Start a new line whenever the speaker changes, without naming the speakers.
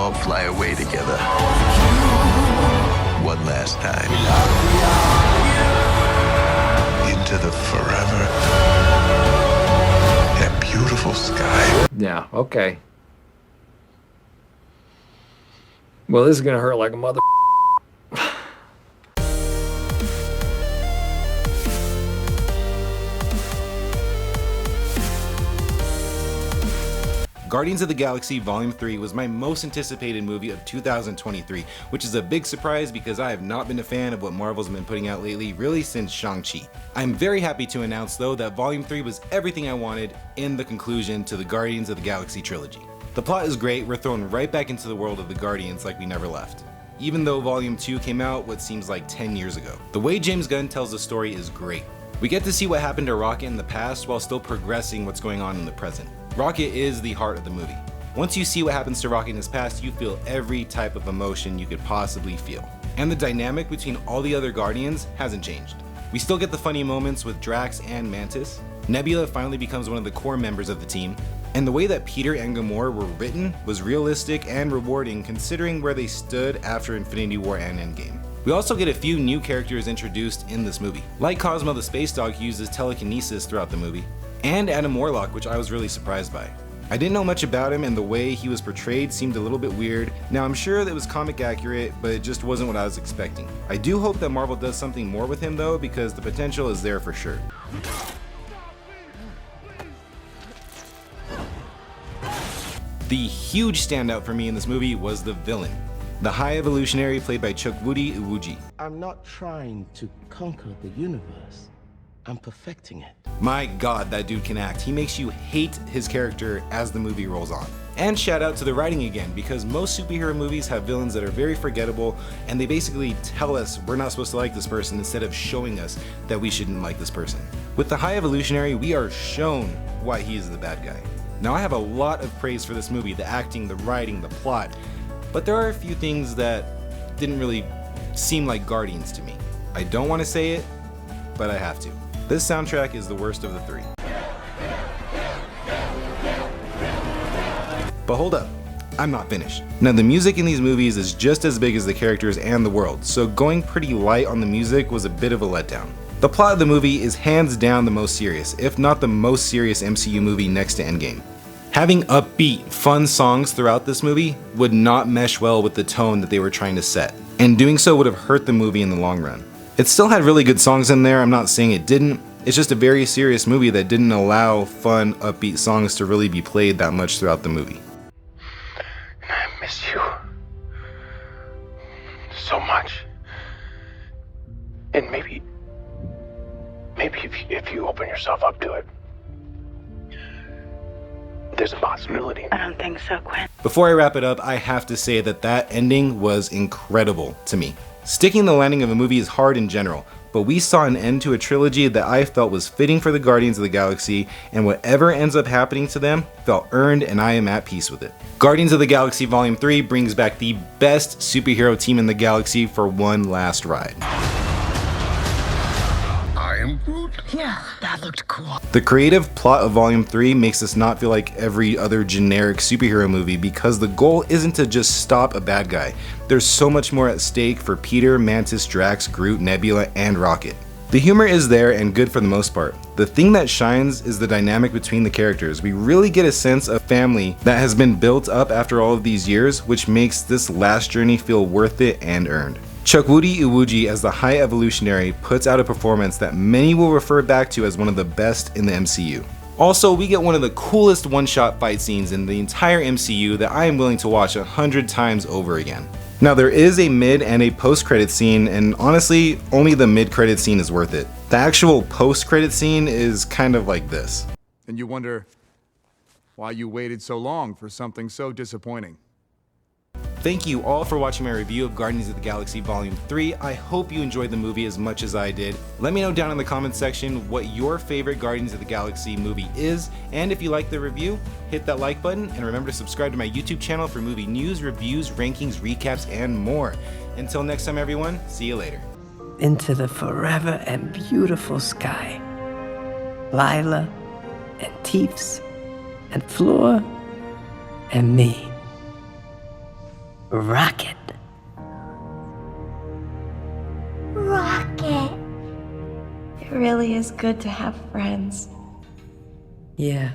all fly away together. One last time. Into the forever and beautiful sky.
Yeah, okay. Well, this is gonna hurt like a mother.
Guardians of the Galaxy Volume 3 was my most anticipated movie of 2023, which is a big surprise because I have not been a fan of what Marvel's been putting out lately, really since Shang-Chi. I'm very happy to announce though that Volume 3 was everything I wanted in the conclusion to the Guardians of the Galaxy trilogy. The plot is great, we're thrown right back into the world of the Guardians like we never left. Even though Volume 2 came out what seems like 10 years ago. The way James Gunn tells the story is great. We get to see what happened to Rocket in the past while still progressing what's going on in the present. Rocket is the heart of the movie. Once you see what happens to Rocket in his past, you feel every type of emotion you could possibly feel. And the dynamic between all the other Guardians hasn't changed. We still get the funny moments with Drax and Mantis. Nebula finally becomes one of the core members of the team. And the way that Peter and Gamora were written was realistic and rewarding considering where they stood after Infinity War and Endgame. We also get a few new characters introduced in this movie. Like Cosmo the Space Dog, who uses telekinesis throughout the movie. And Adam Warlock, which I was really surprised by. I didn't know much about him and the way he was portrayed seemed a little bit weird. Now I'm sure that it was comic accurate, but it just wasn't what I was expecting. I do hope that Marvel does something more with him though, because the potential is there for sure. The huge standout for me in this movie was the villain. The High Evolutionary played by Chukwudi Iwuji.
I'm not trying to conquer the universe. I'm perfecting it.
My god, that dude can act. He makes you hate his character as the movie rolls on. And shout out to the writing again, because most superhero movies have villains that are very forgettable, and they basically tell us we're not supposed to like this person instead of showing us that we shouldn't like this person. With the High Evolutionary, we are shown why he is the bad guy. Now I have a lot of praise for this movie, the acting, the writing, the plot, but there are a few things that didn't really seem like Guardians to me. I don't want to say it, but I have to. This soundtrack is the worst of the three. But hold up, I'm not finished. Now the music in these movies is just as big as the characters and the world, so going pretty light on the music was a bit of a letdown. The plot of the movie is hands down the most serious, if not the most serious MCU movie next to Endgame. Having upbeat, fun songs throughout this movie would not mesh well with the tone that they were trying to set, and doing so would have hurt the movie in the long run. It still had really good songs in there, I'm not saying it didn't, it's just a very serious movie that didn't allow fun, upbeat songs to really be played that much throughout the movie.
I miss you so much. And maybe if you open yourself up to it, there's a possibility.
I don't think so, Quinn.
Before I wrap it up, I have to say that that ending was incredible to me. Sticking the landing of a movie is hard in general, but we saw an end to a trilogy that I felt was fitting for the Guardians of the Galaxy, and whatever ends up happening to them felt earned, and I am at peace with it. Guardians of the Galaxy Volume 3 brings back the best superhero team in the galaxy for one last ride.
I am Groot.
Yeah, that looked cool.
The creative plot of Volume 3 makes us not feel like every other generic superhero movie because the goal isn't to just stop a bad guy. There's so much more at stake for Peter, Mantis, Drax, Groot, Nebula, and Rocket. The humor is there and good for the most part. The thing that shines is the dynamic between the characters. We really get a sense of family that has been built up after all of these years, which makes this last journey feel worth it and earned. Chukwudi Iwuji as the High Evolutionary puts out a performance that many will refer back to as one of the best in the MCU. Also, we get one of the coolest one-shot fight scenes in the entire MCU that I am willing to watch 100 times over again. Now there is a mid and a post-credit scene, and honestly, only the mid-credit scene is worth it. The actual post-credit scene is kind of like this.
And you wonder why you waited so long for something so disappointing.
Thank you all for watching my review of Guardians of the Galaxy Volume 3. I hope you enjoyed the movie as much as I did. Let me know down in the comments section what your favorite Guardians of the Galaxy movie is, and if you liked the review, hit that like button, and remember to subscribe to my YouTube channel for movie news, reviews, rankings, recaps, and more. Until next time everyone, see you later.
Into the forever and beautiful sky. Lila, and Teefs, and Flora, and me. Rocket.
Rocket. It really is good to have friends.
Yeah.